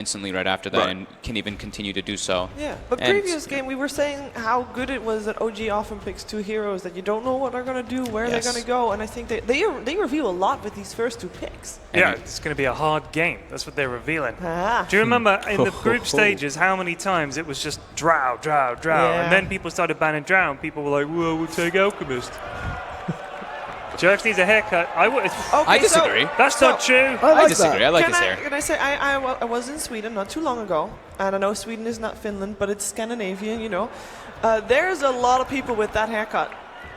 instantly right after that and can even continue to do so. Yeah, but previous game we were saying how good it was that OG often picks two heroes that you don't know what they're going to do, where they're going to go, and I think they reveal a lot with these first two picks. Yeah, it's going to be a hard game. That's what they're revealing. Ah. Do you remember in the group stages how many times it was just drow, and then people started banning drow, and people were like, "Whoa, we'll take Alchemist." Jerks needs a haircut. I disagree. That's not true. I disagree. I like his hair. Can I say, I was in Sweden not too long ago, and I know Sweden is not Finland, but it's Scandinavian, you know. There's a lot of people with that haircut.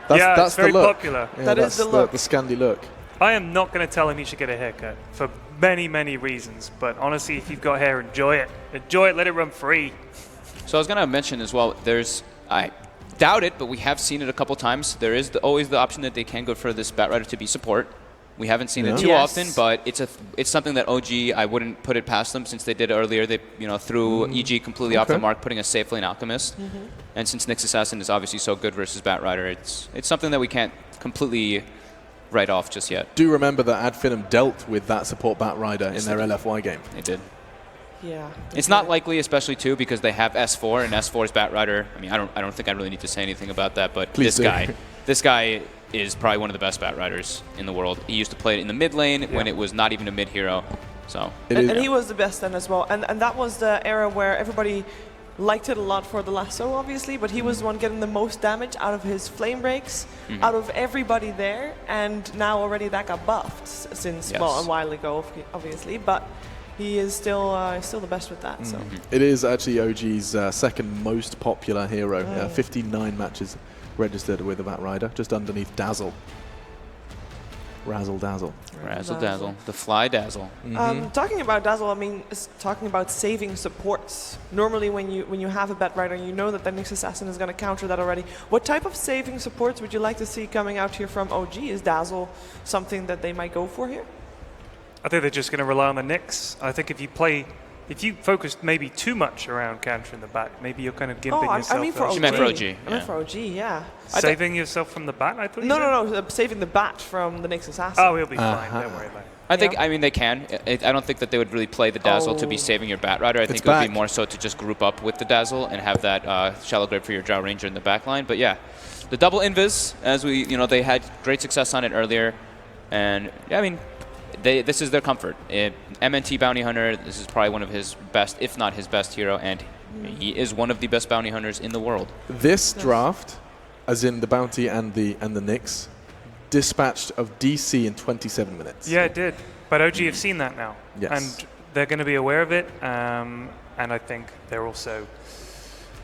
That's very popular. Yeah, that is the look. The Scandi look. I am not going to tell him he should get a haircut for many, many reasons. But honestly, if you've got hair, enjoy it. Enjoy it. Let it run free. So I was going to mention as well, I doubt it, but we have seen it a couple times. There is always the option that they can go for this Batrider to be support. We haven't seen it too often, but it's something that OG, I wouldn't put it past them since they did it earlier. They threw EG completely off the mark, putting a safe lane Alchemist. And since Nyx Assassin is obviously so good versus Batrider, it's something that we can't completely write off just yet. Do remember that Finem dealt with that support Batrider in their LFY game. They did. Yeah. It's not likely, especially too, because they have S4 and S4's Batrider. I mean, I don't think I really need to say anything about that, but this guy is probably one of the best Batriders in the world. He used to play it in the mid lane when it was not even a mid hero. So and he was the best then as well. And that was the era where everybody liked it a lot for the lasso, obviously, but he was the one getting the most damage out of his flame breaks, out of everybody there, and now already that got buffed since well, a while ago, obviously, but he is still the best with that. So it is actually OG's second most popular hero. 59 matches registered with a Batrider, just underneath Dazzle. Razzle Dazzle. Razzle Dazzle. The Fly Dazzle. Talking about Dazzle, I mean, talking about saving supports. Normally when you have a Batrider, you know that the Nyx Assassin is going to counter that already. What type of saving supports would you like to see coming out here from OG? Is Dazzle something that they might go for here? I think they're just going to rely on the Nyx. I think if you focus maybe too much around countering the bat, maybe you're kind of gimping yourself. I mean for OG. You meant for OG. I meant for OG, yeah. Saving yourself from the bat, I thought. No, saving the bat from the Nyx Assassin. Oh, he'll be fine. Don't worry about it. I think, I mean, they can. I don't think that they would really play the Dazzle to be saving your Batrider. I think it would be more so to just group up with the Dazzle and have that Shallow Grave for your Drow Ranger in the back line. But yeah, the double invis, as they had great success on it earlier. And yeah, I mean, this is their comfort. MNT Bounty Hunter, this is probably one of his best, if not his best hero, and he is one of the best bounty hunters in the world. This draft, as in the bounty and the Nyx, dispatched of DC in 27 minutes. Yeah, it did. But OG have seen that now. Yes. And they're going to be aware of it, and I think they're also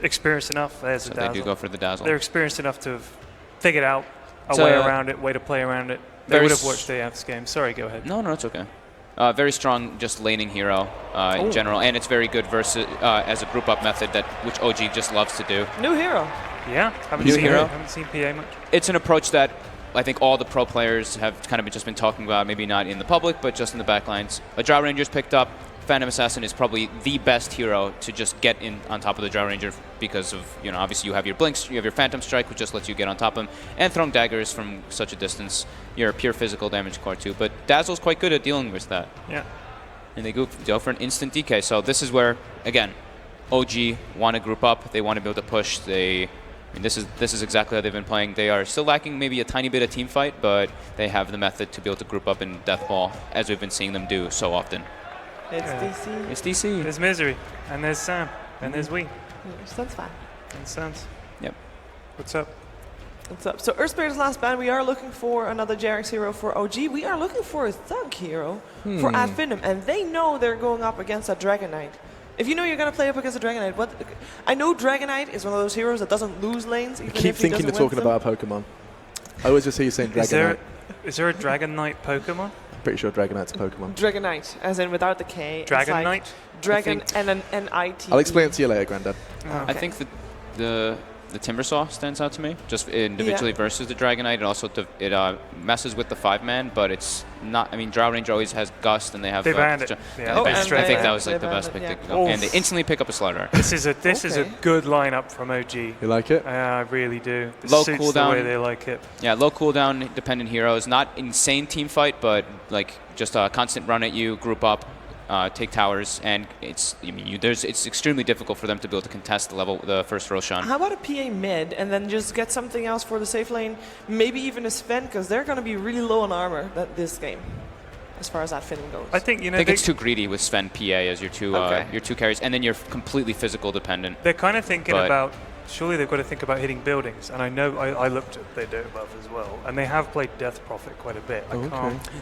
experienced enough. There's So a Dazzle. they do go for the Dazzle. They're experienced enough to have figured out a way around it, way to play around it. They would have watched the Avs game. Sorry, go ahead. No, it's okay. Very strong, just laning hero in general, and it's very good versus as a group up method which OG just loves to do. New hero. Yeah, haven't seen PA much. It's an approach that I think all the pro players have kind of just been talking about, maybe not in the public, but just in the backlines. A Drow Ranger's picked up. Finem Assassin is probably the best hero to just get in on top of the Drow Ranger because of, obviously you have your Blinks, you have your Phantom Strike, which just lets you get on top of him, and throwing daggers from such a distance. You're a pure physical damage core too, but Dazzle's quite good at dealing with that. Yeah. And they go for an instant DK, so this is where, again, OG want to group up, they want to be able to push, this is exactly how they've been playing. They are still lacking maybe a tiny bit of team fight, but they have the method to be able to group up in Deathball, as we've been seeing them do so often. It's DC. It's DC. There's Misery, and there's Sam, and there's We. That's fine. And Sans. Yep. What's up? What's up? So Earthspirit's last ban, we are looking for another Jarex hero for OG. We are looking for a Thug hero for Finem, and they know they're going up against a Dragon Knight. If you know you're going to play up against a Dragon Knight, I know Dragon Knight is one of those heroes that doesn't lose lanes. Even I keep thinking you're talking about a Pokemon. I always just hear you saying Dragon Knight. Is there a Dragon Knight Pokemon? Pretty sure Dragon Knight's a Pokemon. Dragon Knight, as in without the K. Dragon Knight? Dragon and an N-I-T. I'll explain it to you later, Grandad. Okay. I think the Timbersaw stands out to me, just individually versus the Dragon Knight. It also it messes with the 5-man, but it's not. I mean, Drow Ranger always has Gust, and they have. They banned it. Yeah, I think that was like the best pick to go. And they instantly pick up a Slaughter. This is a good lineup from OG. You like it? I really do. This low suits cooldown. The way they like it. Yeah, low cooldown dependent heroes. Not insane team fight, but like just a constant run at you, group up, take towers, and it's it's extremely difficult for them to be able to contest the first Roshan. How about a PA mid and then just get something else for the safe lane? Maybe even a Sven, because they're going to be really low on armor this game, as far as that Finem goes. I think I think it's too greedy with Sven PA as your two carries, and then you're completely physical dependent. They're kind of thinking about, surely they've got to think about hitting buildings, and I know I looked at their Dota buff as well, and they have played Death Prophet quite a bit.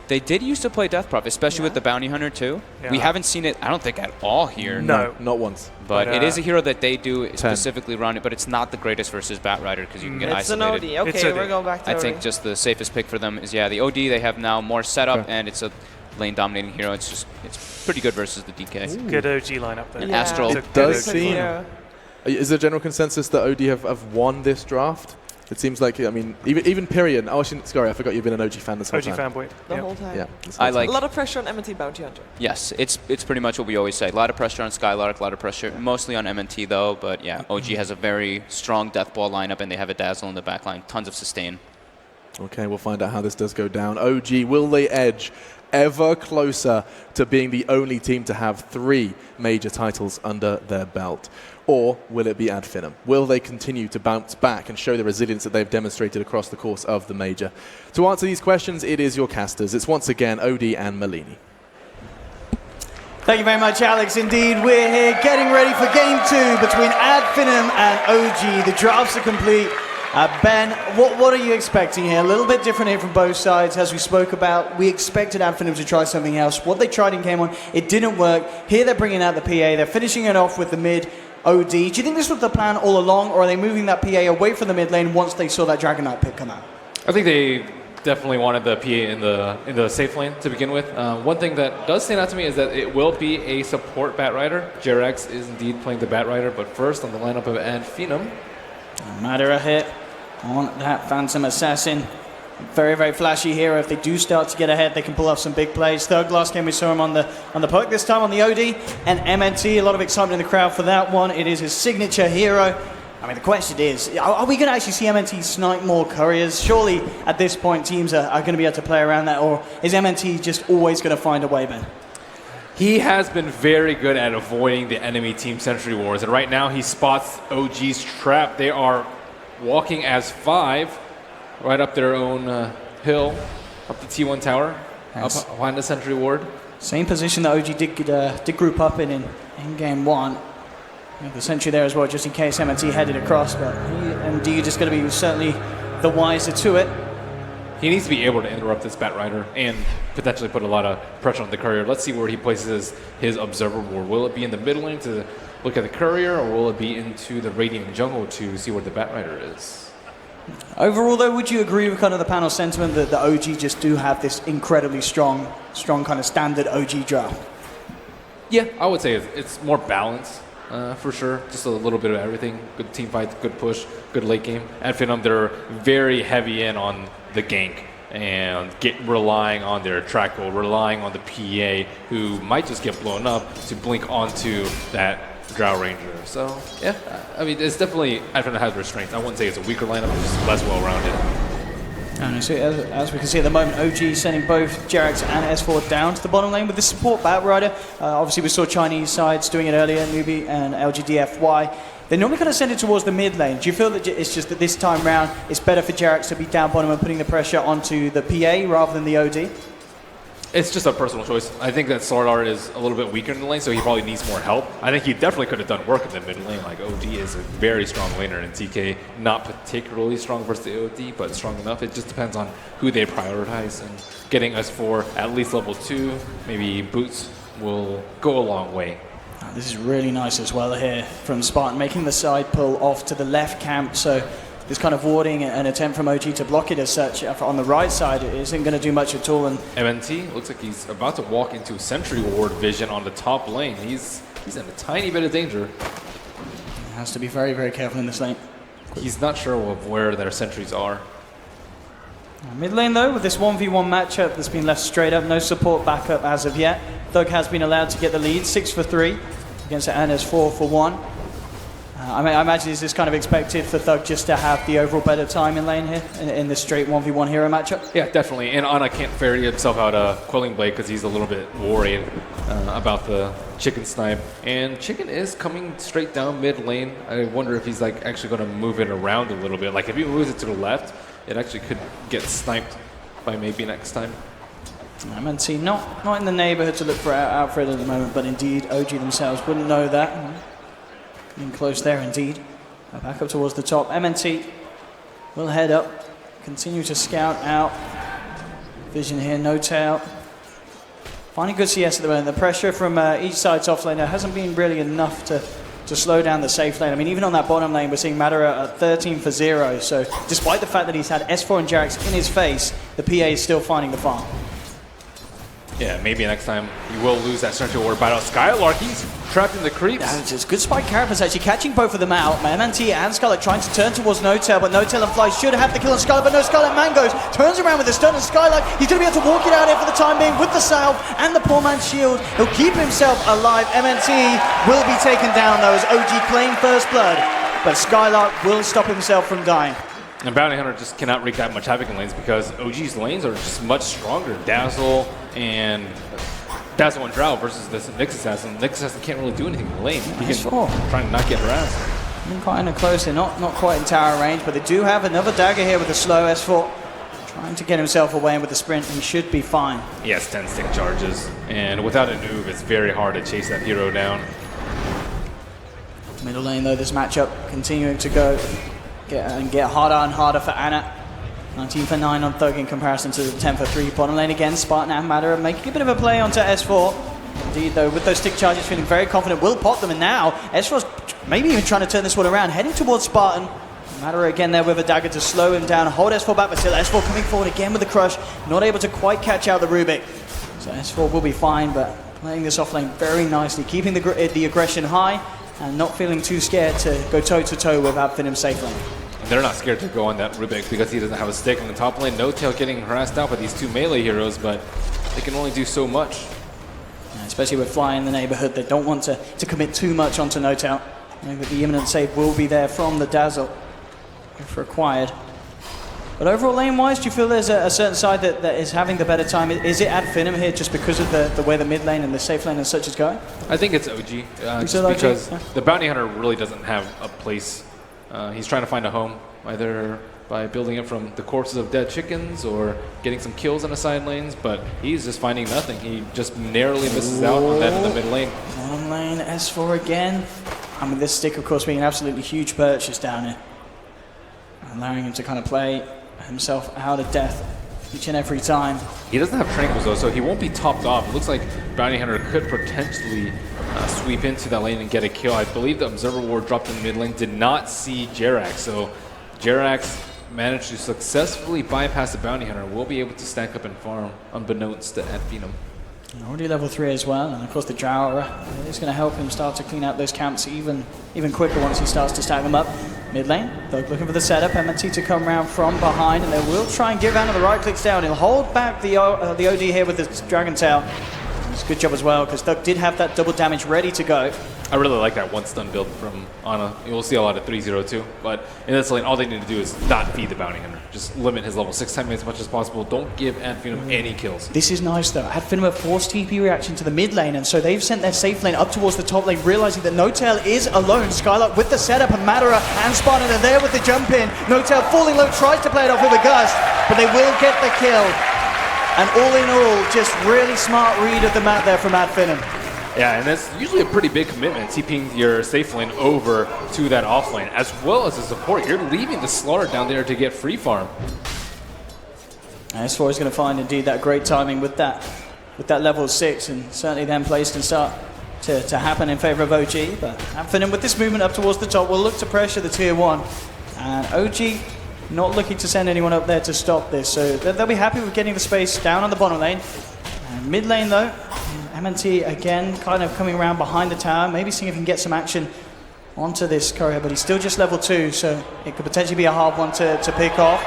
They did used to play Death Prophet, especially with the Bounty Hunter too. Yeah. We haven't seen it, I don't think, at all here. No. Not once. But it is a hero that they do specifically run it, but it's not the greatest versus Bat Rider because you can get isolated. It's an OD. Okay, we're going back to I think just the safest pick for them is, the OD. They have now more setup, and it's a lane-dominating hero. It's pretty good versus the DK. It's a good OG lineup there. And Astral. It does seem... Is there general consensus that OD have won this draft? It seems like, I mean, even Pyrion. Oh, sorry, I forgot you've been an OG fan this whole time. OG fanboy. The whole time. Yeah. I like a lot of pressure on MNT Bounty Hunter. Yes, it's pretty much what we always say. A lot of pressure on Skylark, a lot of pressure mostly on MNT though. But yeah, OG has a very strong death ball lineup, and they have a Dazzle in the backline. Tons of sustain. Okay, we'll find out how this does go down. OG, will they edge ever closer to being the only team to have 3 major titles under their belt? Or will it be Ad Finem? Will they continue to bounce back and show the resilience that they've demonstrated across the course of the major? To answer these questions, it is your casters. It's once again OD and Malini. Thank you very much, Alex. Indeed, we're here getting ready for Game 2 between Ad Finem and OG. The drafts are complete. Ben, what are you expecting here? A little bit different here from both sides, as we spoke about. We expected Ad Finem to try something else. What they tried in Game 1, it didn't work. Here they're bringing out the PA. They're finishing it off with the mid OD. Do you think this was the plan all along, or are they moving that PA away from the mid lane once they saw that Dragon Knight pick come out? I think they definitely wanted the PA in the safe lane to begin with. One thing that does stand out to me is that it will be a support Bat Rider. Jerax is indeed playing the Bat Rider, but first on the lineup of Ad Finem. Matter a hit on that Phantom Assassin. Very, very flashy hero. If they do start to get ahead, they can pull off some big plays. Third last game we saw him on the poke, this time on the OD and MNT. A lot of excitement in the crowd for that one. It is his signature hero. I mean, the question is, are we going to actually see MNT snipe more couriers? Surely, at this point, teams are going to be able to play around that, or is MNT just always going to find a way, Ben? He has been very good at avoiding the enemy team sentry wars, and right now he spots OG's trap. They are walking as 5 right up their own hill, up the T1 tower, up behind the sentry ward. Same position that OG did group up in Game 1. The sentry there as well, just in case MNT headed across, but MD just going to be certainly the wiser to it. He needs to be able to interrupt this Bat Rider and potentially put a lot of pressure on the courier. Let's see where he places his observer ward. Will it be in the mid lane to look at the courier, or will it be into the Radiant jungle to see where the Bat Rider is? Overall, though, would you agree with kind of the panel sentiment that the OG just do have this incredibly strong kind of standard OG draft? Yeah, I would say it's more balanced. For sure, just a little bit of everything. Good team fights, good push, good late game. At Finem, they're very heavy in on the gank and relying on their track roll, relying on the PA, who might just get blown up to blink onto that Drow Ranger. So, yeah, I mean, it's definitely, At Finem has their strengths. I wouldn't say it's a weaker lineup, it's just less well-rounded. And so as we can see at the moment, OG sending both Jerax and S4 down to the bottom lane with the support Bat Rider. Obviously, we saw Chinese sides doing it earlier, Newbie and LGDFY. They normally kind of send it towards the mid lane. Do you feel that it's just that this time round it's better for Jerax to be down bottom and putting the pressure onto the PA rather than the OD? It's just a personal choice. I think that Slardar is a little bit weaker in the lane, so he probably needs more help. I think he definitely could have done work in the mid lane. Like, OG is a very strong laner, and TK not particularly strong versus the OD, but strong enough. It just depends on who they prioritize, and getting us for at least level 2, maybe boots, will go a long way. This is really nice as well here from Spartan, making the side pull off to the left camp, so this kind of warding an attempt from OG to block it as such on the right side isn't going to do much at all. And MNT looks like he's about to walk into Sentry Ward vision on the top lane. He's in a tiny bit of danger. Has to be very, very careful in this lane. He's not sure of where their sentries are. Mid lane though, with this 1v1 matchup that's been left straight up, no support backup as of yet. Thug has been allowed to get the lead, 6 for 3 against Anna's 4 for 1. I imagine is this kind of expected for Thug just to have the overall better time in lane here in this straight 1v1 hero matchup? Yeah, definitely. And Ana can't ferry himself out a Quelling Blade because he's a little bit worried about the Chicken snipe. And Chicken is coming straight down mid lane. I wonder if he's like actually going to move it around a little bit. Like if he moves it to the left, it actually could get sniped by maybe next time. MNT not in the neighborhood to look for Alfred at the moment, but indeed OG themselves wouldn't know that. Getting close there indeed. Back up towards the top. MNT will head up, continue to scout out. Vision here, no tail. Finding good CS at the moment. The pressure from each side's offlaner hasn't been really enough to slow down the safe lane. I mean, even on that bottom lane, we're seeing Madara at 13 for 0. So despite the fact that he's had S4 and Jarax in his face, the PA is still finding the farm. Yeah, maybe next time you will lose that central ward battle. Skylark, he's trapped in the creeps. Yeah, it's good spike carapace actually catching both of them out. MNT and Scarlet trying to turn towards No-Tail, but No-Tail and Fly should have the kill on Scarlet, but no, Scarlet Mangoes turns around with the stun, and Skylark, he's going to be able to walk it out here for the time being with the salve and the poor man's shield. He'll keep himself alive. MNT will be taken down though as OG claim first blood, but Skylark will stop himself from dying. And Bounty Hunter just cannot wreak that much havoc in lanes because OG's lanes are just much stronger. Dazzle and Drow versus this Nyx Assassin. Nyx Assassin can't really do anything in the lane. He can try to not get harassed. Been kind of close. They're not quite in tower range, but they do have another dagger here with a slow S4. Trying to get himself away, and with the sprint, he should be fine. He has 10 stick charges, and without a noob, it's very hard to chase that hero down. Middle lane though, this matchup continuing to go. Get harder and harder for Ana. 19 for 9 on Thug in comparison to the 10 for 3. Bottom lane again, Spartan and Madara making a bit of a play onto S4. Indeed though, with those stick charges, feeling very confident, will pop them, and now S4's maybe even trying to turn this one around, heading towards Spartan. Madara again there with a dagger to slow him down, hold S4 back, but still S4 coming forward again with the crush, not able to quite catch out the Rubik. So S4 will be fine, but playing this off lane very nicely, keeping the aggression high, and not feeling too scared to go toe-to-toe with Finem safe lane. They're not scared to go on that Rubik because he doesn't have a stick in the top lane. No-Tail getting harassed out by these two melee heroes, but they can only do so much. Yeah, especially with Fly in the neighborhood, they don't want to commit too much onto No-Tail. I think that the imminent save will be there from the Dazzle if required. But overall lane-wise, do you feel there's a certain side that is having the better time? Is it Finem here just because of the way the mid lane and the safe lane and such is going? I think it's OG, just because the Bounty Hunter really doesn't have a place. He's trying to find a home, either by building it from the corpses of dead chickens or getting some kills in the side lanes, but he's just finding nothing. He just narrowly misses out on that in the mid lane. Bottom lane, S4 again. I mean, this stick, of course, being an absolutely huge purchase down here. Allowing him to kind of play himself out of death each and every time. He doesn't have Tranquils though, so he won't be topped off. It looks like Bounty Hunter could potentially sweep into that lane and get a kill. I believe the Observer Ward dropped in the mid lane, did not see Jerax, so Jerax managed to successfully bypass the Bounty Hunter. Will be able to stack up and farm unbeknownst to Finem. Already level 3 as well, and of course the Drow is going to help him start to clean out those camps even quicker once he starts to stack them up. Mid lane, Thug looking for the setup, MNT to come round from behind, and they will try and give Ana the right clicks down. He'll hold back the OD here with the Dragon Tail. It's a good job as well, because Thug did have that double damage ready to go. I really like that one stun build from Ana. You'll see a lot of 3-0-2, but in this lane, all they need to do is not feed the Bounty Hunter. Just limit his level 6 time as much as possible. Don't give Finem any kills. This is nice though. Finem a forced TP reaction to the mid lane, and so they've sent their safe lane up towards the top lane, realizing that No-Tail is alone. Skylark with the setup, and Madara and Spartan are there with the jump in. No-Tail falling low, tries to play it off with a gust, but they will get the kill. And all in all, just really smart read of the map there from Finem. Yeah, and that's usually a pretty big commitment, TPing your safe lane over to that off lane, as well as a support. You're leaving the Slaughter down there to get free farm. S4 is going to find indeed that great timing with that level 6, and certainly then placed and start to happen in favor of OG. But Finem with this movement up towards the top will look to pressure the tier 1. And OG not looking to send anyone up there to stop this, so they'll be happy with getting the space down on the bottom lane. And mid lane though, MNT again kind of coming around behind the tower, maybe seeing if he can get some action onto this courier, but he's still just level 2, so it could potentially be a hard one to pick off.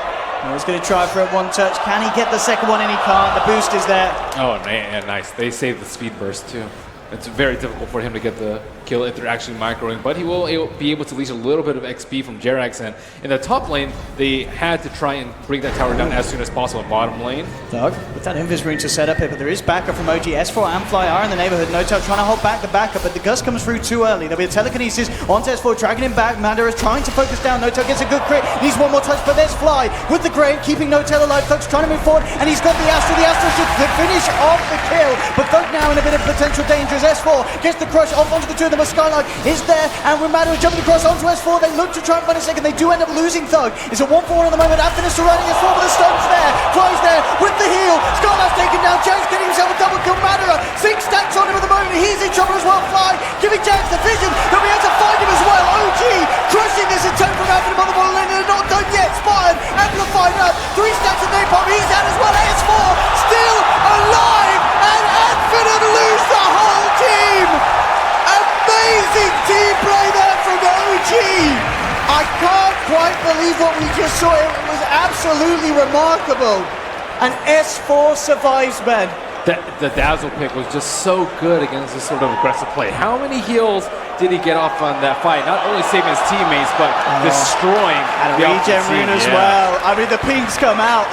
He's going to try for it, one touch. Can he get the second one? And he can't. The boost is there. Oh man, nice. They saved the speed burst too. It's very difficult for him to get the kill if they're actually microing, but he will be able to leash a little bit of XP from Jerax. And in the top lane, they had to try and bring that tower down as soon as possible in bottom lane. Doug, with that Invis rune to set up here, but there is backup from OG. S4 and Fly are in the neighborhood. Notel trying to hold back the backup, but the Gust comes through too early. There'll be a telekinesis onto S4, dragging him back. Mandara is trying to focus down. Notel gets a good crit. Needs one more touch, but there's Fly with the Grave, keeping Notel alive. Thug's trying to move forward, and he's got the Astro. The Astro should finish off the kill, but Thug now in a bit of potential danger as S4 gets the crush off onto the two of them. Skylark is there, and Ramada is jumping across onto S4. They look to try and find a second. They do end up losing Thug. It's a 1-4 at the moment. After surrounding S4, but the stone's there. Fly's there with the heal. Skylark's taken down. Jax getting himself a double kill. Madara, 6 stacks on him at the moment. He's in trouble as well. Fly giving Jax the vision. They'll be able to find him as well. OG crushing this attempt from Avenue on the ball lane. They're not done yet. Spartan amplified up. 3 stacks of napalm. He's out as well. S4 still alive, and Adfinem lose the whole team. Amazing team play there from OG. I can't quite believe what we just saw. It was absolutely remarkable. And S4 survives, Ben. The Dazzle pick was just so good against this sort of aggressive play. How many heals did he get off on that fight? Not only saving his teammates, but destroying and the regen rune as well. I mean, the pinks come out.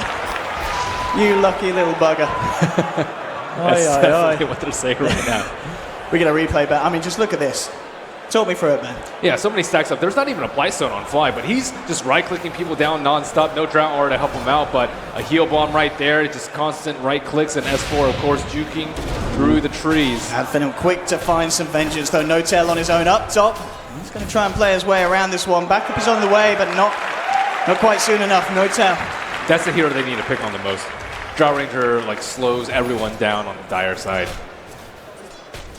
You lucky little bugger. That's definitely what they're saying right now. We're going to replay, but I mean, just look at this. Talk me through it, man. Yeah, so many stacks up. There's not even a Blightstone on Fly, but he's just right-clicking people down non-stop. No Drought Aura to help him out, but a heal bomb right there. Just constant right clicks, and S4, of course, juking through the trees. Adfinem quick to find some vengeance, though. Notel on his own up top. He's going to try and play his way around this one. Backup is on the way, but not quite soon enough. Notel. That's the hero they need to pick on the most. Drought Ranger slows everyone down on the Dire side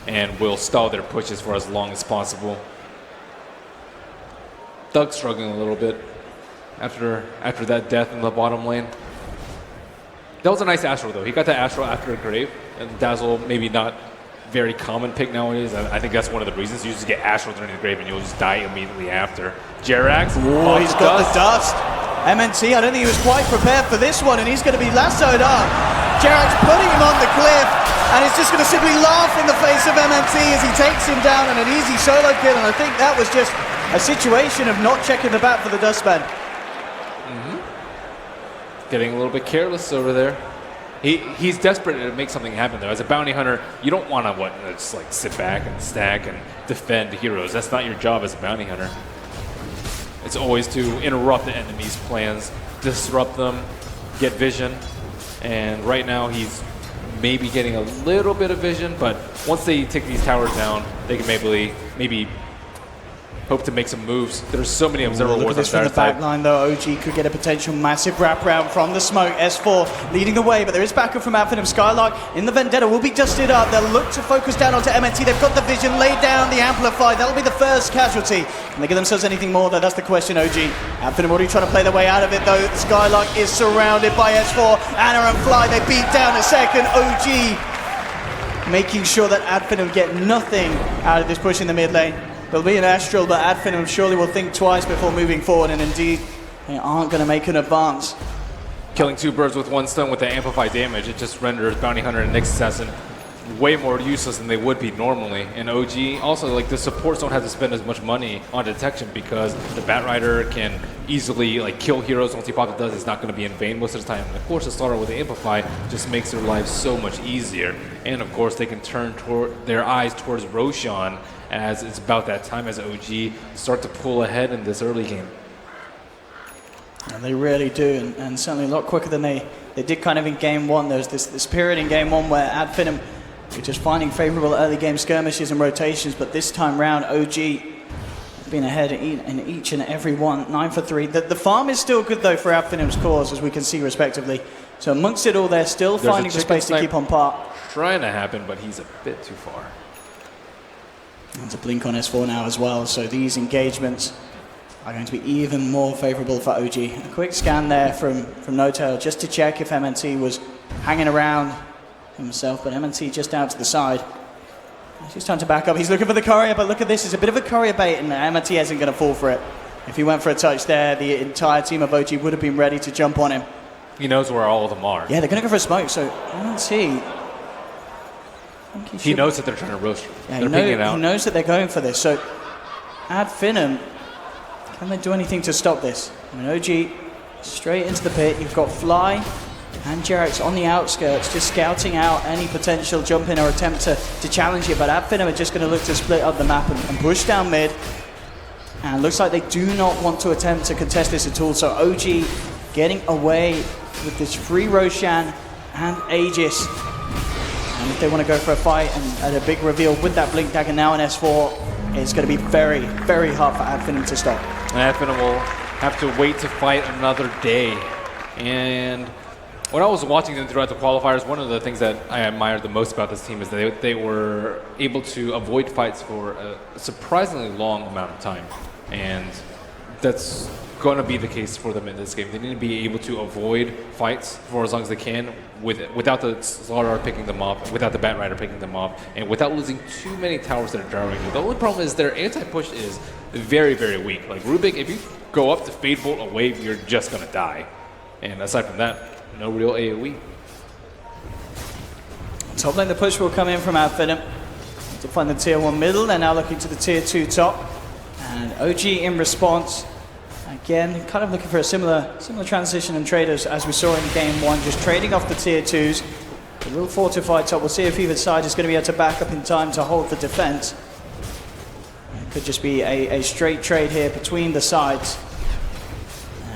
and will stall their pushes for as long as possible. Thug struggling a little bit after that death in the bottom lane. That was a nice Astro though. He got that Astro after a Grave, and Dazzle maybe not very common pick nowadays. I think that's one of the reasons. You just get Astro during the Grave and you'll just die immediately after. Jerax, oh, he's got the dust. MNT, I don't think he was quite prepared for this one, and he's going to be lassoed up. Jerax putting him on the cliff, and he's just going to simply laugh in the face of MNT as he takes him down on an easy solo kill, and I think that was just a situation of not checking the bat for the dustpan. Getting a little bit careless over there. He's desperate to make something happen though. As a bounty hunter, you don't want to just like sit back and stack and defend heroes. That's not your job as a bounty hunter. It's always to interrupt the enemy's plans, disrupt them, get vision, and right now he's maybe getting a little bit of vision, but once they take these towers down, they can maybe hope to make some moves. There's so many observer wars on from the back line though. OG could get a potential massive wraparound from the smoke. S4 leading the way, but there is backup from Adfinem. Skylark in the Vendetta will be dusted up. They'll look to focus down onto MNT. They've got the vision, laid down the Amplify. That'll be the first casualty. Can they give themselves anything more though? That's the question, OG. Adfinem already trying to play their way out of it though. Skylark is surrounded by S4. Anna and Fly, they beat down a second. OG making sure that Adfinem get nothing out of this push in the mid lane. There'll be an Astral, but Adfinem surely will think twice before moving forward, and indeed, they aren't going to make an advance. Killing 2 birds with 1 stone with the amplified damage, it just renders Bounty Hunter and Nyx Assassin way more useless than they would be normally. And OG, also, like, the supports don't have to spend as much money on detection because the Batrider can easily, like, kill heroes. Once he pops does, it's not going to be in vain most of the time. And of course, the starter with the Amplify just makes their lives so much easier. And of course, they can turn their eyes towards Roshan as it's about that time as OG start to pull ahead in this early game. And they really do, and certainly a lot quicker than they did kind of in game one. There's this period in game one where Adfinem were just finding favorable early game skirmishes and rotations, but this time round, OG has been ahead in each and every one, 9 for 3. The farm is still good though for Adfinem's cause, as we can see respectively. So amongst it all, they're still finding the space to keep on par. Trying to happen, but he's a bit too far. There's a blink on S4 now as well, so these engagements are going to be even more favorable for OG. A quick scan there from Notel just to check if MNT was hanging around himself, but MNT just out to the side. It's just time to back up. He's looking for the courier, but look at this. It's a bit of a courier bait, and MNT isn't going to fall for it. If he went for a touch there, the entire team of OG would have been ready to jump on him. He knows where all of them are. Yeah, they're going to go for a smoke, so MNT He knows that they're trying to roast him. Yeah, they're picking it out. he knows that they're going for this. So, at Finem, can they do anything to stop this? I mean, OG straight into the pit. You've got Fly and Jarex on the outskirts, just scouting out any potential jump in or attempt to challenge it. But at Finem are just going to look to split up the map and push down mid. And looks like they do not want to attempt to contest this at all. So OG getting away with this free Roshan and Aegis. And if they want to go for a fight and a big reveal with that Blink Dagger now in S4, it's going to be very, very hard for Adfinem to stop. And Adfinem will have to wait to fight another day. And when I was watching them throughout the qualifiers, one of the things that I admired the most about this team is that they were able to avoid fights for a surprisingly long amount of time. And that's going to be the case for them in this game. They need to be able to avoid fights for as long as they can without the Slaughter picking them off, without the Bat Rider picking them off, and without losing too many towers that are driving you. The only problem is their anti-push is very, very weak. Like Rubik, if you go up to Fade Bolt a wave, you're just going to die. And aside from that, no real AoE. Top lane, the push will come in from Adfinem to find the tier 1 middle. They're now looking to the tier 2 top. And OG in response, again, kind of looking for a similar transition and trade as we saw in game 1, just trading off the tier 2s. A little fortified top. We'll see if either side is going to be able to back up in time to hold the defense. It could just be a straight trade here between the sides.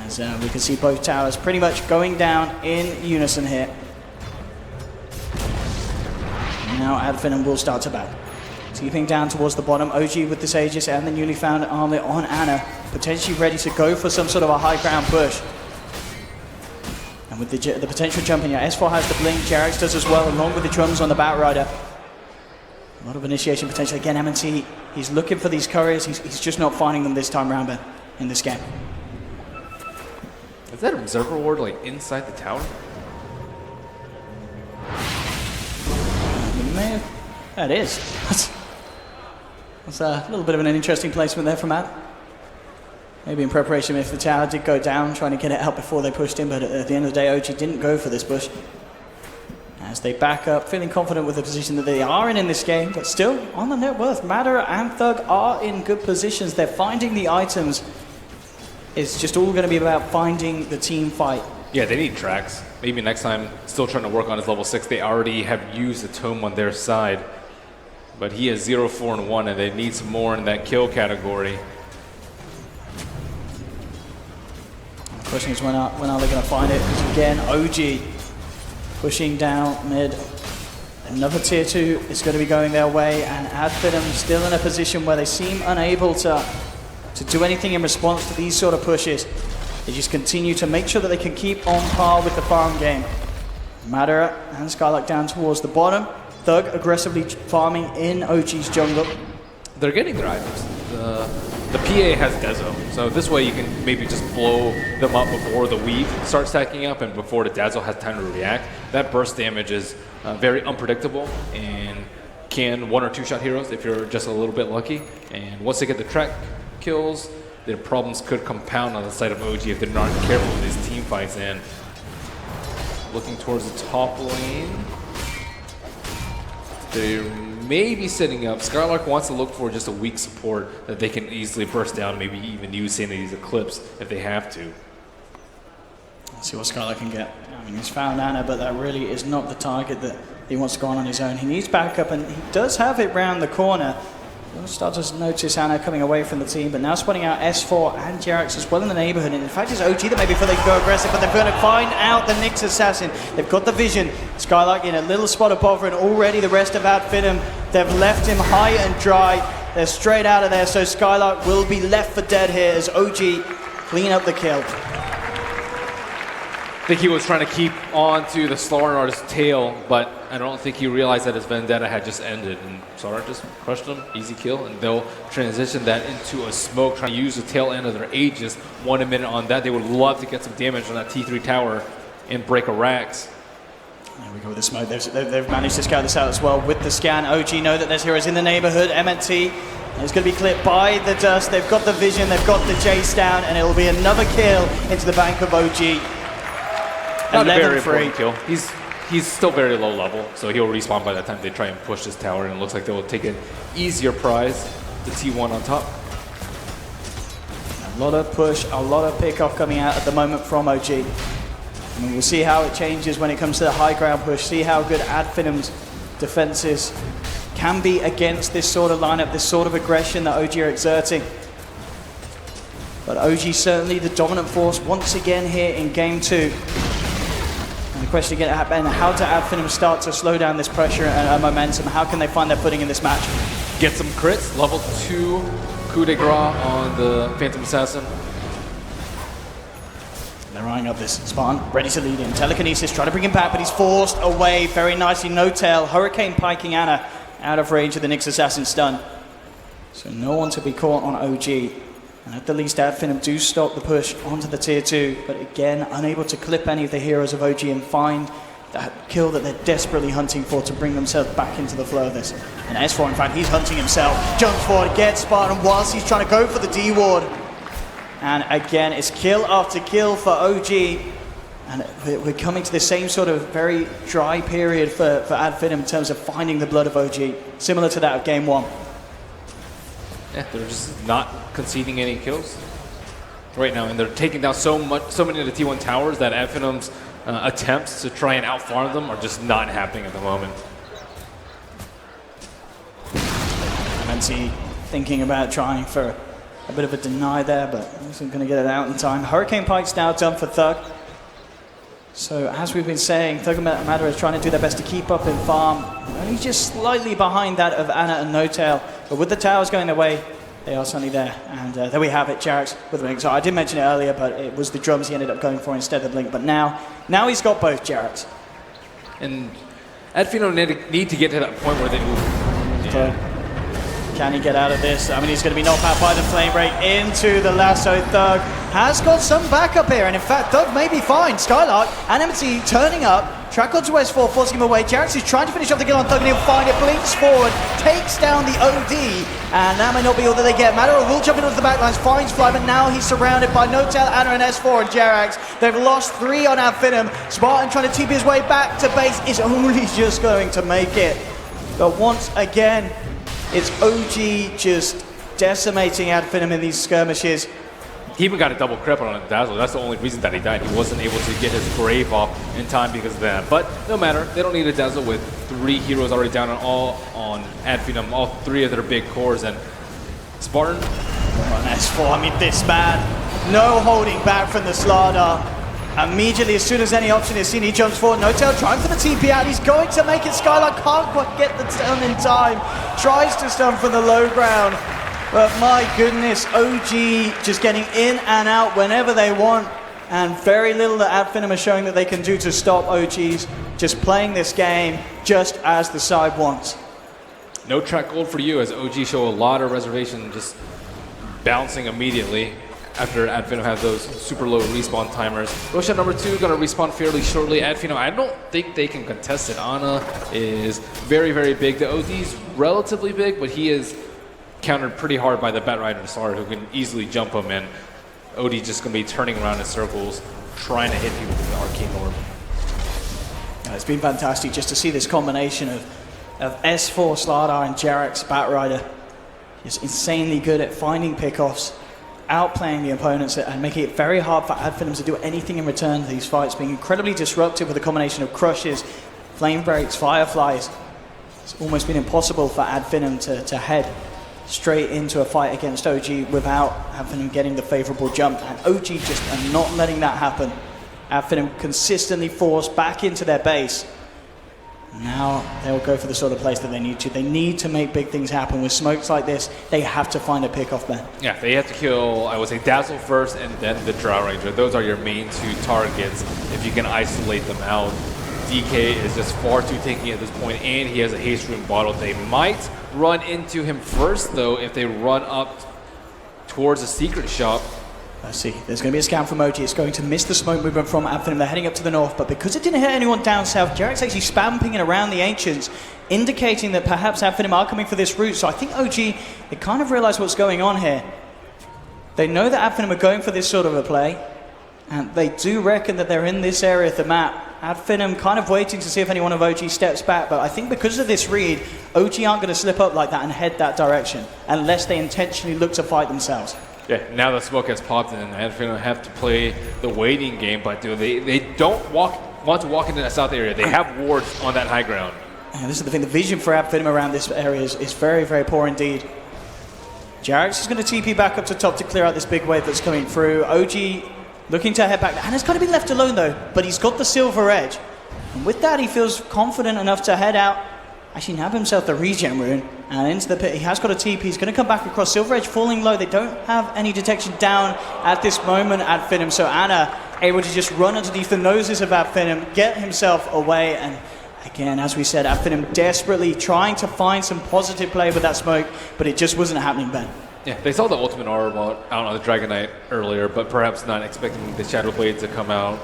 As we can see both towers pretty much going down in unison here. And now Adfinem will start to back. Keeping down towards the bottom, OG with this Aegis and the newly found armor on Ana, potentially ready to go for some sort of a high ground push. And with the potential jump in here, S4 has the blink, Jarex does as well, along with the drums on the Bat Rider. A lot of initiation potential. Again, MNT, he's looking for these couriers, he's just not finding them this time around, Ben, in this game. Is that observer ward like inside the tower? That is. That's a little bit of an interesting placement there from Matt. Maybe in preparation if the tower did go down, trying to get it out before they pushed in, but at the end of the day, OG didn't go for this push. As they back up, feeling confident with the position that they are in this game, but still on the net worth. Matter and Thug are in good positions. They're finding the items. It's just all going to be about finding the team fight. Yeah, they need tracks. Maybe next time, still trying to work on his level 6. They already have used the tome on their side. But he has 0, 4, and 1, and they need some more in that kill category. The question is when are they going to find it? Because again, OG pushing down mid. Another tier 2 is going to be going their way, and Adfinem still in a position where they seem unable to do anything in response to these sort of pushes. They just continue to make sure that they can keep on par with the farm game. Madara and Skylark down towards the bottom. Thug aggressively farming in OG's jungle. They're getting their items. The PA has Dezo, so this way you can maybe just blow them up before the weave starts stacking up and before the Dazzle has time to react. That burst damage is very unpredictable and can 1 or 2 shot heroes if you're just a little bit lucky. And once they get the track kills, their problems could compound on the side of OG if they're not careful with these team fights. And looking towards the top lane, they may be setting up. Skylark wants to look for just a weak support that they can easily burst down, maybe even use Sanity's Eclipse if they have to. Let's see what Skylark can get. I mean, he's found Ana, but that really is not the target that he wants to go on his own. He needs backup, and he does have it round the corner. We'll start to notice Ana coming away from the team, but now spotting out S4 and Jarex as well in the neighborhood. And in fact, it's OG that maybe feel they can go aggressive, but they're going to find out the Nyx Assassin. They've got the vision. Skylark in a little spot of bother, and already the rest of Adfinem, they've left him high and dry. They're straight out of there, so Skylark will be left for dead here as OG clean up the kill. I think he was trying to keep on to the Slaughter's tail, but I don't think he realized that his vendetta had just ended, and Slaughter just crushed him, easy kill, and they'll transition that into a smoke, trying to use the tail end of their Aegis. 1 minute on that. They would love to get some damage on that T3 tower and break a Rax. There we go with the smoke. They've managed to scout this out as well with the scan. OG know that there's heroes in the neighborhood. MNT is going to be clipped by the dust. They've got the vision, they've got the Jace down, and it will be another kill into the bank of OG. And a very important kill. he's still very low level, so he'll respawn by the time they try and push this tower, and it looks like they will take an easier prize, the T1 on top. A lot of push, a lot of pickoff coming out at the moment from OG. I mean, we'll see how it changes when it comes to the high ground push, see how good Adfinim's defenses can be against this sort of lineup, this sort of aggression that OG are exerting. But OG certainly the dominant force once again here in game 2. And the question again, how to Adfinim start to slow down this pressure and momentum? How can they find their footing in this match? Get some crits, level 2 coup de grace on the Phantom Assassin. They're eyeing up this Spartan, ready to lead in. Telekinesis, trying to bring him back, but he's forced away very nicely. No tail, Hurricane piking Ana out of range of the Nyx Assassin stun. So no one to be caught on OG. And at the least, Adfinim do stop the push onto the tier 2, but again, unable to clip any of the heroes of OG and find that kill that they're desperately hunting for to bring themselves back into the flow of this. And S4, in fact, he's hunting himself. Jumps forward, gets Spartan whilst he's trying to go for the D ward. And again, it's kill after kill for OG. And we're coming to the same sort of very dry period for Adfinim in terms of finding the blood of OG, similar to that of game 1. Yeah, they're just not conceding any kills right now, and they're taking down so many of the T1 towers that Adfinim's attempts to try and outfarm them are just not happening at the moment. Mancy thinking about trying for a bit of a deny there, but isn't going to get it out in time. Hurricane Pike's now done for Thug. So as we've been saying, Thug and Madara is trying to do their best to keep up in farm. Only just slightly behind that of Ana and No Tail. But with the towers going their way, they are suddenly there. And there we have it, Jarex with the Blink. So I did mention it earlier, but it was the drums he ended up going for instead of Blink. But now he's got both, Jarex. And Adfinim need to get to that point where they move. Yeah. Can he get out of this? I mean, he's going to be knocked out by the flame break into the lasso. Thug has got some backup here, and in fact, Thug may be fine. Skylark and MT turning up. Track onto S4, forcing him away. Jarex is trying to finish off the kill on Thug, and he'll find it. Blinks forward, takes down the OD, and that may not be all that they get. Madara will jump into the backlines, finds Fly, but now he's surrounded by No Tail, Ana, and S4 and Jarex. They've lost 3 on Adfinim. Spartan trying to TP his way back to base is only just going to make it. But once again, it's OG just decimating Adfinim in these skirmishes. He even got a double cripple on Dazzle. That's the only reason that he died. He wasn't able to get his grave off in time because of that. But no matter, they don't need a Dazzle with 3 heroes already down on Adfinim, all 3 of their big cores. And Spartan. On S4, I mean, this man, no holding back from the Slardar. Immediately, as soon as any option is seen, he jumps forward. No Tail trying for the TP out. He's going to make it. Skylark can't quite get the stun in time. Tries to stun from the low ground. But my goodness, OG just getting in and out whenever they want. And very little that Adfinim are showing that they can do to stop OG's just playing this game just as the side wants. No track gold for you as OG show a lot of reservation, just bouncing immediately after Adfinim has those super low respawn timers. Roshan number 2 gonna respawn fairly shortly. Adfinim, I don't think they can contest it. Ana is very, very big. The OD's relatively big, but he is countered pretty hard by the Batrider Star, who can easily jump him, and OD just gonna be turning around in circles, trying to hit people with the Arcane Orb. Yeah, it's been fantastic just to see this combination of S4, Slardar, and Jarex Batrider. Just insanely good at finding pickoffs, outplaying the opponents, and making it very hard for Adfinim to do anything in return to these fights, being incredibly disruptive with a combination of crushes, flame breaks, fireflies. It's almost been impossible for Adfinim to head straight into a fight against OG without Adfinim getting the favorable jump, and OG just are not letting that happen. Adfinim consistently forced back into their base. Now they'll go for the sort of place that they need to. They need to make big things happen. With smokes like this, they have to find a pick-off man. Yeah, they have to kill, I would say, Dazzle first and then the Drow Ranger. Those are your main 2 targets if you can isolate them out. DK is just far too tanky at this point, and he has a haste rune bottle. They might run into him first, though, if they run up towards the secret shop. Let's see, there's going to be a scan from OG. It's going to miss the smoke movement from Adfinim. They're heading up to the north, but because it didn't hit anyone down south, Jarex actually spam-pinging around the Ancients, indicating that perhaps Adfinim are coming for this route. So I think OG, they kind of realize what's going on here. They know that Adfinim are going for this sort of a play, and they do reckon that they're in this area of the map. Ad Finem kind of waiting to see if anyone of OG steps back, but I think because of this read, OG aren't going to slip up like that and head that direction unless they intentionally look to fight themselves. Yeah, now the smoke has popped and Ad Finem have to play the waiting game, but they don't want to walk into that south area. They have wards on that high ground. And this is the thing, the vision for Ad Finem around this area is very, very poor indeed. Jarex is going to TP back up to top to clear out this big wave that's coming through. OG looking to head back. Hannah's got to be left alone though, but he's got the silver edge. And with that, he feels confident enough to head out, actually nab himself the regen rune, and into the pit. He has got a TP. He's going to come back across. Silver edge falling low. They don't have any detection down at this moment at Finem, so Ana able to just run underneath the noses of Ad Finem, get himself away, and again, as we said, Ad Finem desperately trying to find some positive play with that smoke, but it just wasn't happening, Ben. Yeah, they saw the ultimate orb out on the Dragon Knight earlier, but perhaps not expecting the Shadow Blade to come out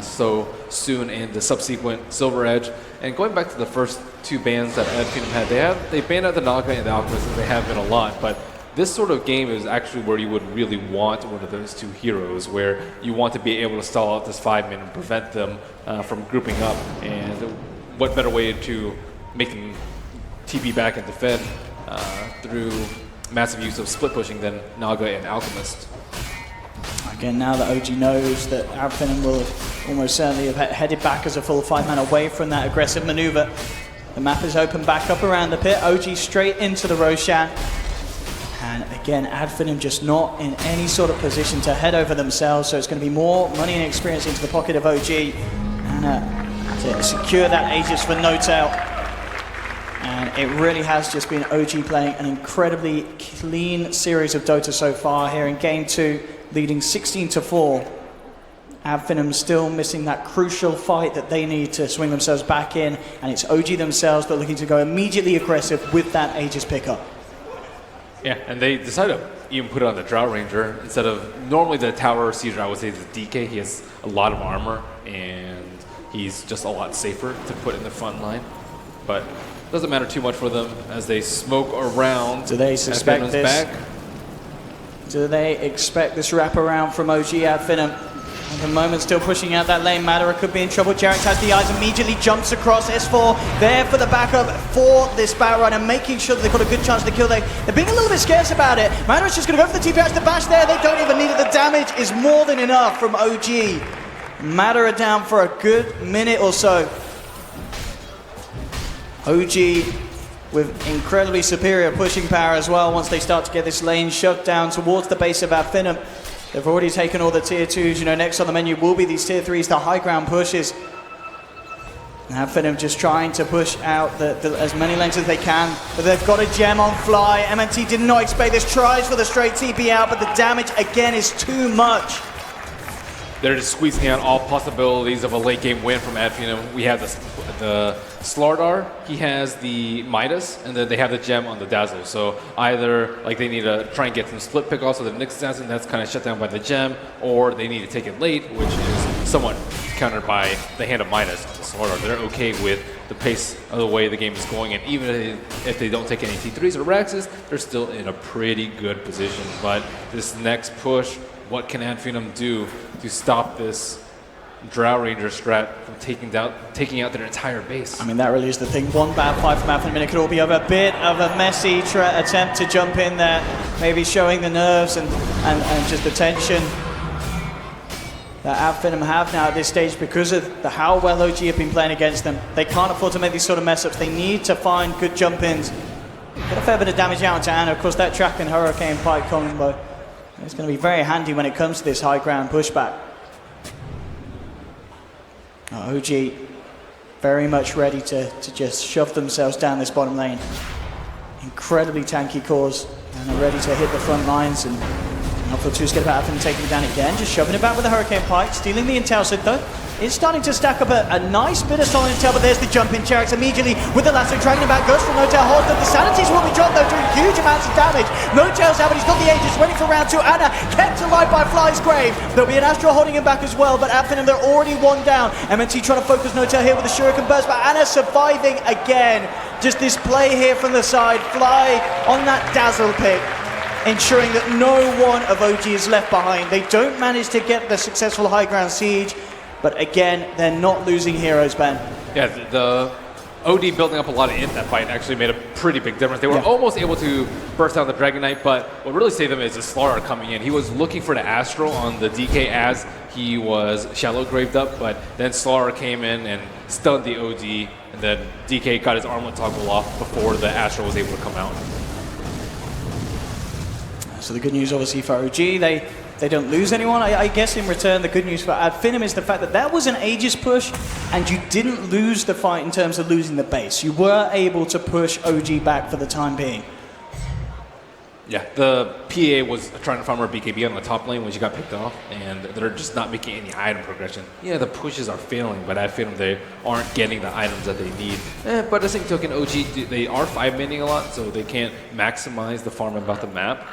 so soon in the subsequent Silver Edge. And going back to the first two bans that Ad Finem had, they banned out the Naga and the Alchemist, and they have been a lot, but this sort of game is actually where you would really want one of those two heroes, where you want to be able to stall out this 5 min and prevent them from grouping up. And what better way to make them TP back and defend through massive use of split pushing than Naga and Alchemist. Again, now that OG knows that Ad Finem will almost certainly have headed back as a full 5-man away from that aggressive maneuver. The map is open back up around the pit. OG straight into the Roshan. And again, Ad Finem just not in any sort of position to head over themselves, so it's going to be more money and experience into the pocket of OG. And to secure that Aegis for N0tail. And it really has just been OG playing an incredibly clean series of Dota so far here in Game 2, leading 16-4. Ad Finem still missing that crucial fight that they need to swing themselves back in, and it's OG themselves that are looking to go immediately aggressive with that Aegis pickup. Yeah, and they decided to even put it on the Drow Ranger instead of normally the Tower Seizure. I would say the DK. He has a lot of armor, and he's just a lot safer to put in the front line. But doesn't matter too much for them as they smoke around. Do they suspect this? Back. Do they expect this wraparound from OG Ad Finem? At the moment, still pushing out that lane. Madara could be in trouble. Jarex has the eyes, immediately jumps across. S4 there for the backup for this battle run and making sure that they've got a good chance to kill. They're being a little bit scarce about it. Madara's just going to go for the TP. The bash there. They don't even need it. The damage is more than enough from OG. Madara down for a good minute or so. OG with incredibly superior pushing power as well once they start to get this lane shoved down towards the base of Ad Finem. They've already taken all the tier 2s. You know, next on the menu will be these tier 3s, the high ground pushes. Ad Finem just trying to push out as many lanes as they can, but they've got a gem on fly. MNT did not expect this, tries for the straight TP out, but the damage again is too much. They're just squeezing out all possibilities of a late game win from Ad Finem. We have the Slardar, he has the Midas, and then they have the gem on the Dazzle. So either like they need to try and get some split pick off of the Nyx Assassin, that's kind of shut down by the gem, or they need to take it late, which is somewhat countered by the hand of Midas on the Slardar. They're okay with the pace of the way the game is going, and even if they don't take any T3s or Raxes, they're still in a pretty good position. But this next push, what can Ad Finem do to stop this Drow Ranger strat from taking out their entire base? I mean, that really is the thing. One bad fight from Ad Finem, and it could all be over. A bit of a messy attempt to jump in there, maybe showing the nerves and just the tension that Ad Finem have now at this stage because of how well OG have been playing against them. They can't afford to make these sort of mess ups. They need to find good jump ins. Got a fair bit of damage out to Ana. Of course, that track and Hurricane Pike combo, it's going to be very handy when it comes to this high ground pushback. OG very much ready to just shove themselves down this bottom lane. Incredibly tanky cores, and are ready to hit the front lines, and not feel too scared about having taking it down again. Just shoving it back with the Hurricane Pike, stealing the intel set though. It's starting to stack up a nice bit of solid intel, but there's the jump in. Jarex immediately with the lasso, dragging it back, goes for N0tail, holds up. The sanities will be dropped though, doing huge amounts of damage. N0tail's out, but he's got the Aegis, waiting for round 2. Ana kept alive by Fly's Grave. There'll be an Astro holding him back as well, but Ad Finem, they're already one down. MNT trying to focus N0tail here with the Shuriken Burst, but Ana surviving again. Just this play here from the side, Fly on that Dazzle pick, ensuring that no one of OG is left behind. They don't manage to get the successful high ground siege. But again, they're not losing heroes, Ben. Yeah, the OD building up a lot of in that fight actually made a pretty big difference. They were almost able to burst down the Dragon Knight, but what really saved them is the Slar coming in. He was looking for the Astral on the DK as he was shallow graved up, but then Slar came in and stunned the OD, and then DK got his armlet toggle off before the Astral was able to come out. So the good news, obviously, for OG, they don't lose anyone. I guess in return, the good news for Finem is the fact that that was an Aegis push, and you didn't lose the fight in terms of losing the base. You were able to push OG back for the time being. Yeah, the PA was trying to farm her BKB on the top lane when she got picked off, and they're just not making any item progression. Yeah, the pushes are failing, but at Finem, they aren't getting the items that they need. But at the same token, OG, they are 5-manning a lot, so they can't maximize the farm about the map.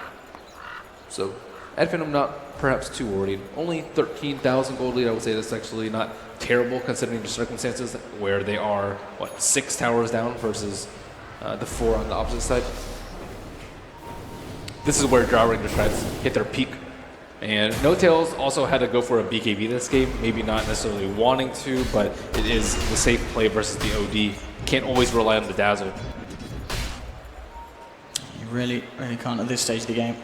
So, at Finem, not perhaps too worried. Only 13,000 gold lead, I would say that's actually not terrible considering the circumstances where they are, what, 6 towers down versus the 4 on the opposite side. This is where Drow Rangers tried to hit their peak. And No Tails also had to go for a BKB this game, maybe not necessarily wanting to, but it is the safe play versus the OD. Can't always rely on the Dazzle. You really can't at this stage of the game.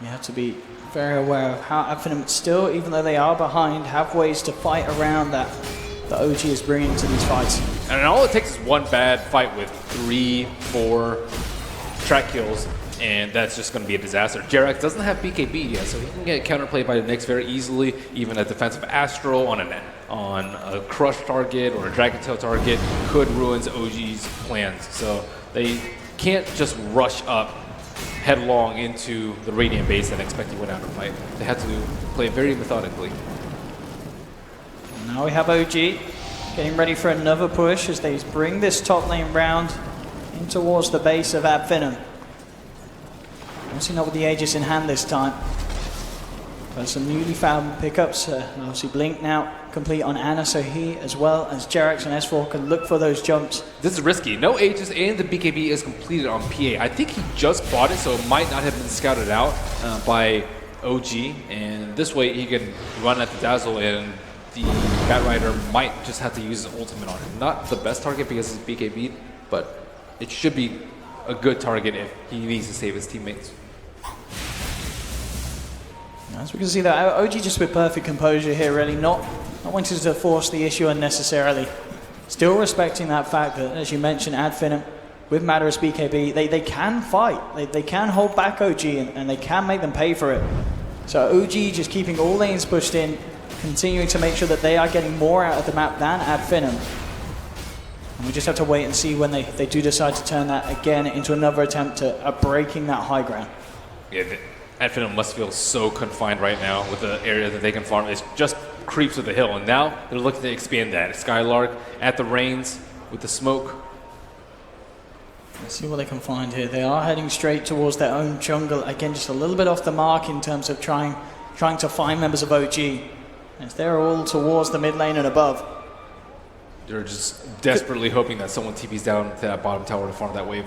You have to be very aware of how Finem still, even though they are behind, have ways to fight around that the OG is bringing to these fights. And all it takes is one bad fight with 3, 4 track kills, and that's just going to be a disaster. Jerax doesn't have BKB yet, so he can get counterplayed by the Nyx very easily. Even a defensive Astral on a Crush target or a Dragon Tail target could ruin OG's plans. So they can't just rush up headlong into the Radiant base and expect to win out a fight. They have to play very methodically. Now we have OG getting ready for another push as they bring this top lane round in towards the base of Finem. Obviously not with the Aegis in hand this time. But some newly found pickups. Obviously Blink now complete on Ana, so he as well as Jerax and S4 can look for those jumps. This is risky. No Aegis and the BKB is completed on PA. I think he just bought it, so it might not have been scouted out by OG. And this way he can run at the Dazzle, and the Batrider might just have to use his ultimate on him. Not the best target because it's BKB, but it should be a good target if he needs to save his teammates. As we can see that OG just with perfect composure here, really not wanting to force the issue unnecessarily. Still respecting that fact that, as you mentioned, Finem with Matter's BKB, they can fight. They can hold back OG and they can make them pay for it. So OG just keeping all lanes pushed in, continuing to make sure that they are getting more out of the map than Finem. And we just have to wait and see when they do decide to turn that again into another attempt at breaking that high ground. Yeah, Finem must feel so confined right now with the area that they can farm. It's just creeps with the hill, and now they're looking to expand that. Skylark at the reins with the smoke. Let's see what they can find here. They are heading straight towards their own jungle. Again, just a little bit off the mark in terms of trying to find members of OG. As they're all towards the mid lane and above. They're just desperately hoping that someone TPs down to that bottom tower to farm that wave.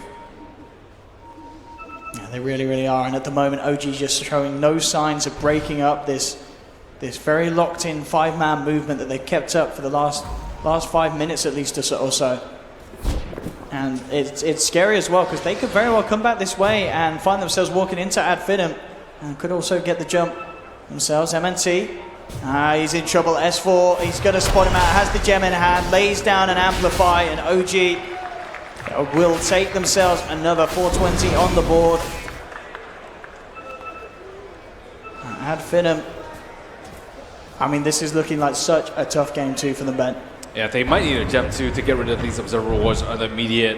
Yeah, they really are, and at the moment OG just showing no signs of breaking up this very locked-in 5-man movement that they kept up for the last 5 minutes at least or so. And it's scary as well, because they could very well come back this way and find themselves walking into Finem, and could also get the jump themselves. MNT, he's in trouble. S4, he's going to spot him out, has the gem in hand, lays down an amplify, and OG will take themselves another 420 on the board. Finem, I mean, this is looking like such a tough game too for them, Ben. Yeah, they might need a gem too to get rid of these Observer Wards on the immediate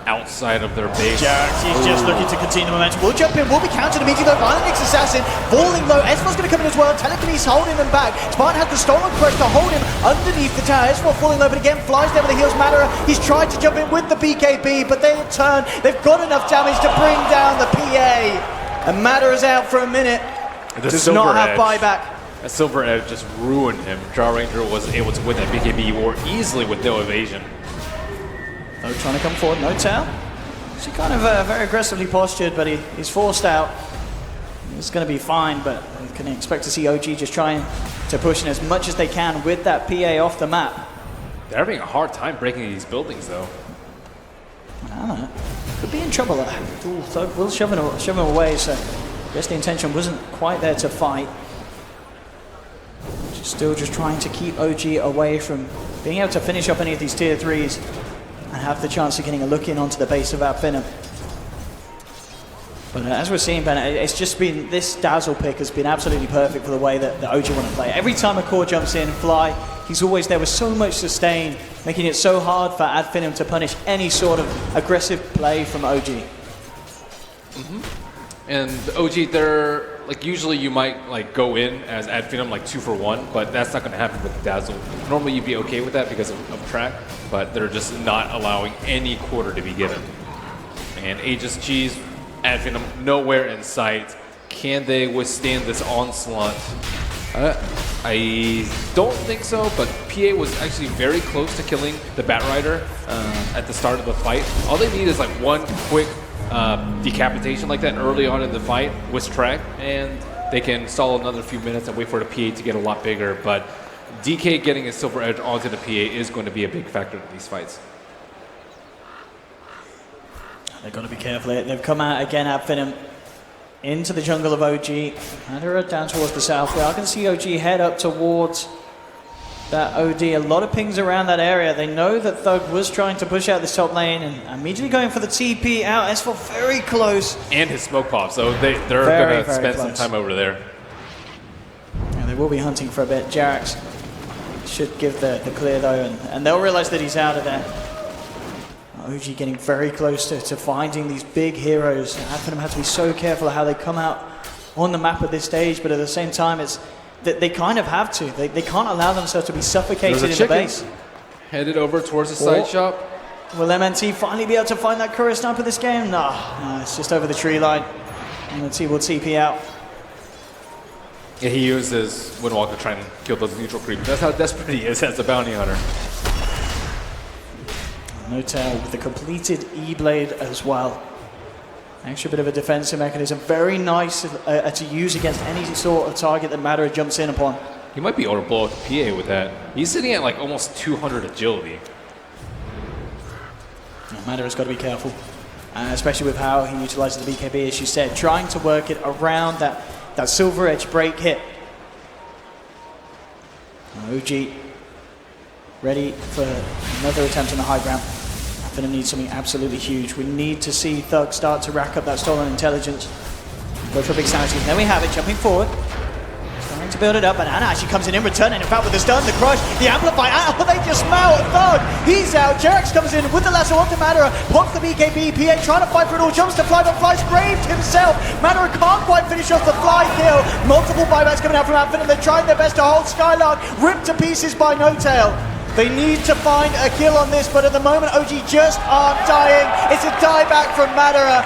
outside of their base. Jerax, he's just looking to continue momentum. Will jump in, will be countered immediately though. Violent Nyx Assassin falling low. S4's going to come in as well. Telekinesis holding them back. Spartan has the Stolen Crush to hold him underneath the tower. S4 falling low, but again flies down with the heels. Matera, he's tried to jump in with the BKB, but they turn. They've got enough damage to bring down the PA. And Matera's out for a minute. Does not have buyback. A Silver Edge just ruined him. Drow Ranger was able to win that BKB war easily with no evasion. No trying to come forward, no tail. She kind of very aggressively postured, but he's forced out. It's going to be fine, but we can expect to see OG just try and to pushing as much as they can with that PA off the map. They're having a hard time breaking these buildings, though. I don't know. Could be in trouble. Thug will shove him away, so I guess the intention wasn't quite there to fight. Still just trying to keep OG away from being able to finish up any of these tier 3s and have the chance of getting a look in onto the base of our Finem. But as we're seeing, Ben, it's just been, this Dazzle pick has been absolutely perfect for the way that the OG want to play. Every time a core jumps in, Fly, he's always there with so much sustain, making it so hard for Finem to punish any sort of aggressive play from OG. And OG, they're like, usually you might like go in as Finem like 2 for 1, but that's not going to happen with the Dazzle. Normally you'd be okay with that because of track, but they're just not allowing any quarter to be given. And Aegis Cheese, Finem nowhere in sight. Can they withstand this onslaught? I don't think so, but PA was actually very close to killing the Batrider at the start of the fight. All they need is like one quick decapitation like that early on in the fight with track, and they can stall another few minutes and wait for the PA to get a lot bigger. But DK getting his Silver Edge onto the PA is going to be a big factor in these fights. They've got to be careful. They've come out again, Finem, into the jungle of OG. And down towards the south. We are going to see OG head up towards that OD. A lot of pings around that area. They know that Thug was trying to push out this top lane and immediately going for the TP out. S4 very close. And his smoke pop, so they're going to spend some time over there. Yeah, they will be hunting for a bit. Jarax should give the clear though, and they'll realize that he's out of there. OG getting very close to finding these big heroes. Finem have to be so careful how they come out on the map at this stage, but at the same time, it's that they kind of have to. They can't allow themselves to be suffocated in the base. Headed over towards the side shop. Will MNT finally be able to find that courier sniper this game? No, it's just over the tree line. MNT will TP out. Yeah, he uses Windwalker trying to kill those neutral creeps. That's how desperate he is as a bounty hunter. Notail with the completed E-Blade as well. Extra bit of a defensive mechanism. Very nice to use against any sort of target that Madara jumps in upon. He might be able to blow up the PA with that. He's sitting at like almost 200 agility. Madara's got to be careful, especially with how he utilizes the BKB, as you said, trying to work it around that Silver Edge break hit. OG ready for another attempt on the high ground. Finem needs something absolutely huge. We need to see Thug start to rack up that stolen intelligence. Go for a big sanity. There we have it, jumping forward. Starting to build it up, and Ana actually comes in return, and in fact with the stun, the crush, the amplify, oh, they just smell Thug! He's out, Jerax comes in with the lasso onto Madara, pops the BKB, PA trying to fight for it all, jumps to Fly, but Fly's braved himself. Madara can't quite finish off the Fly kill. Multiple buybacks coming out from Finem. They're trying their best to hold Skylark, ripped to pieces by Notail. They need to find a kill on this, but at the moment, OG just aren't dying. It's a dieback from Madara.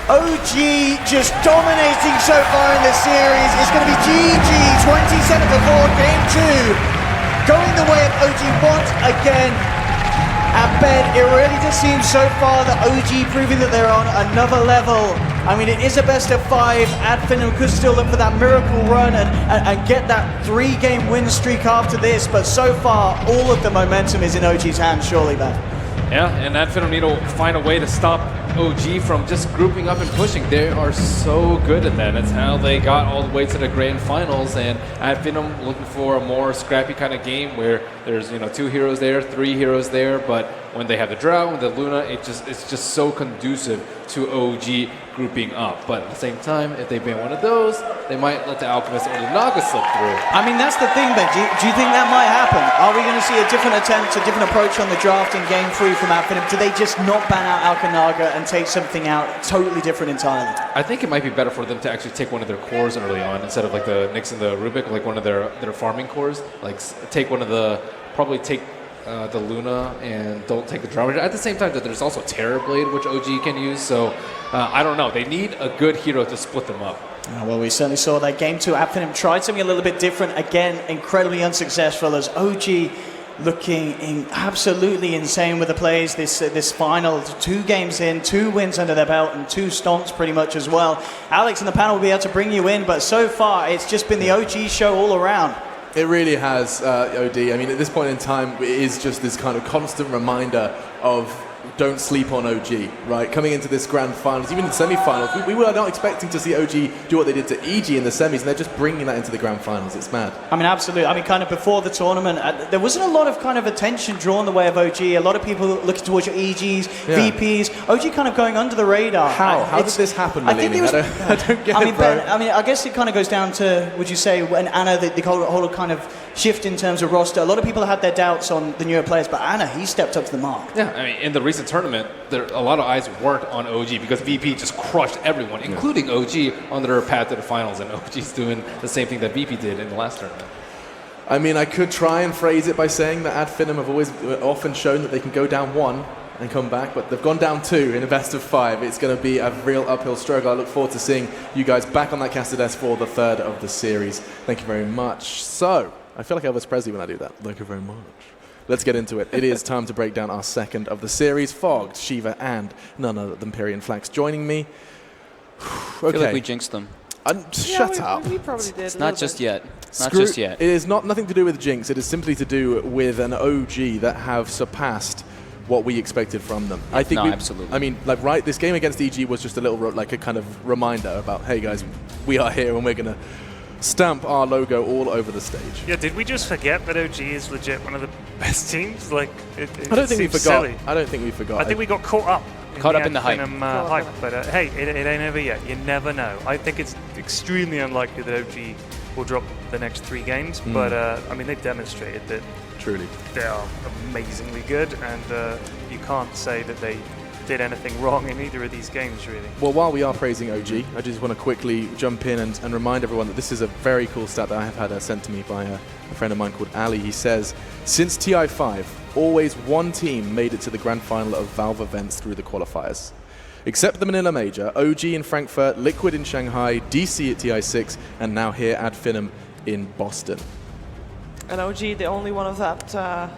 OG just dominating so far in this series. It's going to be GG, 27-4, game 2. Going the way of OG once again. And Ben, it really just seems so far that OG proving that they're on another level. I mean, it is a best of 5. Finem could still look for that miracle run and get that 3-game win streak after this, but so far, all of the momentum is in OG's hands, surely, Ben. Yeah, and Finem need to find a way to stop OG from just grouping up and pushing. They are so good at that. That's how they got all the way to the grand finals, and Finem looking for a more scrappy kind of game where there's 2 heroes there, 3 heroes there, but when they have the Drow and the Luna, it's just so conducive to OG grouping up. But at the same time, if they ban one of those, they might let the Alchemist or the Naga slip through. I mean, that's the thing, Ben. Do you think that might happen? Are we going to see a different attempt, a different approach on the draft in game 3 from Finem? Do they just not ban out Alchanaga and take something out totally different entirely? I think it might be better for them to actually take one of their cores early on instead of like the Nyx and the Rubik, like one of their farming cores. Like take one of the, probably take the Luna and don't take the Drow. At the same time, that there's also Terrorblade, which OG can use. So I don't know. They need a good hero to split them up. Well, we certainly saw that game 2. Finem tried something a little bit different. Again, incredibly unsuccessful as OG looking absolutely insane with the plays this final. 2 games in, 2 wins under their belt, and 2 stomps pretty much as well. Alex and the panel will be able to bring you in, but so far it's just been the OG show all around. It really has, OD. I mean, at this point in time, it is just this kind of constant reminder of don't sleep on OG, right? Coming into this grand finals, even in semi-finals, we were not expecting to see OG do what they did to EG in the semis, and they're just bringing that into the grand finals. It's mad. I mean, absolutely. I mean, kind of before the tournament, there wasn't a lot of kind of attention drawn the way of OG. A lot of people looking towards your EGs, VPs. OG kind of going under the radar. How did this happen, Malini? I don't get it, bro. I mean, I guess it kind of goes down to, would you say, when Anna, the whole kind of shift in terms of roster. A lot of people had their doubts on the newer players, but Anna, he stepped up to the mark. Yeah, I mean, in the recent tournament, a lot of eyes weren't on OG because VP just crushed everyone, including OG, on their path to the finals, and OG's doing the same thing that VP did in the last tournament. I mean, I could try and phrase it by saying that Finem have often shown that they can go down 1 and come back, but they've gone down 2 in a best of 5. It's going to be a real uphill struggle. I look forward to seeing you guys back on that casted S4, the 3rd of the series. Thank you very much. So, I feel like Elvis Presley when I do that. Thank you very much. Let's get into it. It is time to break down our 2nd of the series. Fogged, Shiva, and none other than Piri and Flax joining me. I feel like we jinxed them. Shut up. We probably did. It's not just yet. Not just yet. It is nothing to do with Jinx. It is simply to do with an OG that have surpassed what we expected from them. I think absolutely. I mean, like, this game against EG was just a little, like, a kind of reminder about, hey guys, we are here and we're going to stamp our logo all over the stage. Yeah, did we just forget that OG is legit one of the best teams? Like, I don't think we forgot. Silly. I don't think we forgot. I think we got caught up. In the hype. Hype. But hey, it ain't over yet. You never know. I think it's extremely unlikely that OG will drop the next 3 games. But I mean, they've demonstrated that truly they are amazingly good, and you can't say that they did anything wrong in either of these games, really. Well, while we are praising OG, I just want to quickly jump in and remind everyone that this is a very cool stat that I have had sent to me by a friend of mine called Ali. He says, since TI5, always one team made it to the grand final of Valve events through the qualifiers. Except the Manila Major, OG in Frankfurt, Liquid in Shanghai, DC at TI6, and now here at Finem in Boston. And OG, the only one of that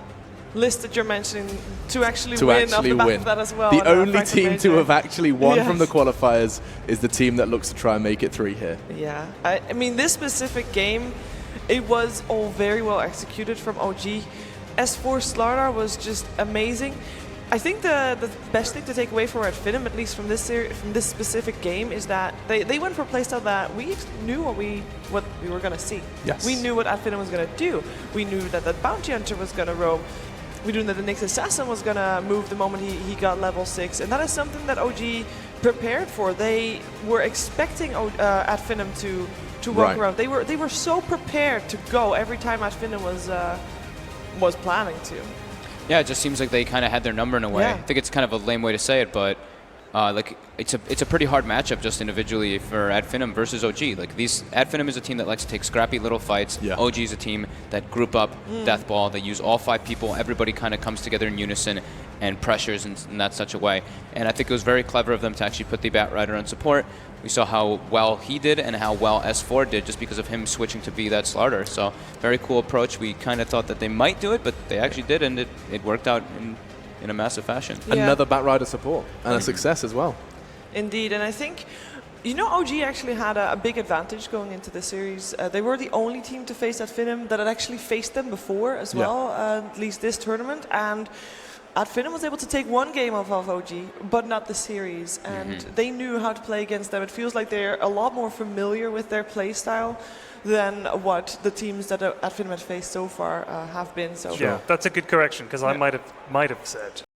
list that you're mentioning to actually win off the back of that as well. The only team to have actually won from the qualifiers is the team that looks to try and make it 3 here. Yeah, I mean, this specific game, it was all very well executed from OG. S4 Slardar was just amazing. I think the best thing to take away from at Finem, at least from this specific game, is that they went for a playstyle that we knew what we were going to see. Yes. We knew what Finem was going to do. We knew that the Bounty Hunter was going to roam. We knew that the Nyx Assassin was going to move the moment he got level 6, and that is something that OG prepared for. They were expecting at Finem to walk around. They were so prepared to go every time at Finem was planning to. Yeah, it just seems like they kind of had their number in a way. Yeah. I think it's kind of a lame way to say it, but like it's a pretty hard matchup just individually for Finem versus OG. Like Finem is a team that likes to take scrappy little fights. Yeah. OG is a team that group up, death ball. They use all 5 people. Everybody kind of comes together in unison and pressures in that such a way. And I think it was very clever of them to actually put the Batrider on support. We saw how well he did and how well S4 did just because of him switching to be that Slardar. So very cool approach. We kind of thought that they might do it, but they actually did, and it worked out in a massive fashion. Yeah. Another Batrider support and a success as well. Indeed, and I think, OG actually had a big advantage going into the series. They were the only team to face at Finem that had actually faced them before as well, at least this tournament. And at Finem was able to take 1 game off of OG, but not the series. And they knew how to play against them. It feels like they're a lot more familiar with their play style than what the teams that at Finem had faced so far have been. So yeah, that's a good correction, because I might have said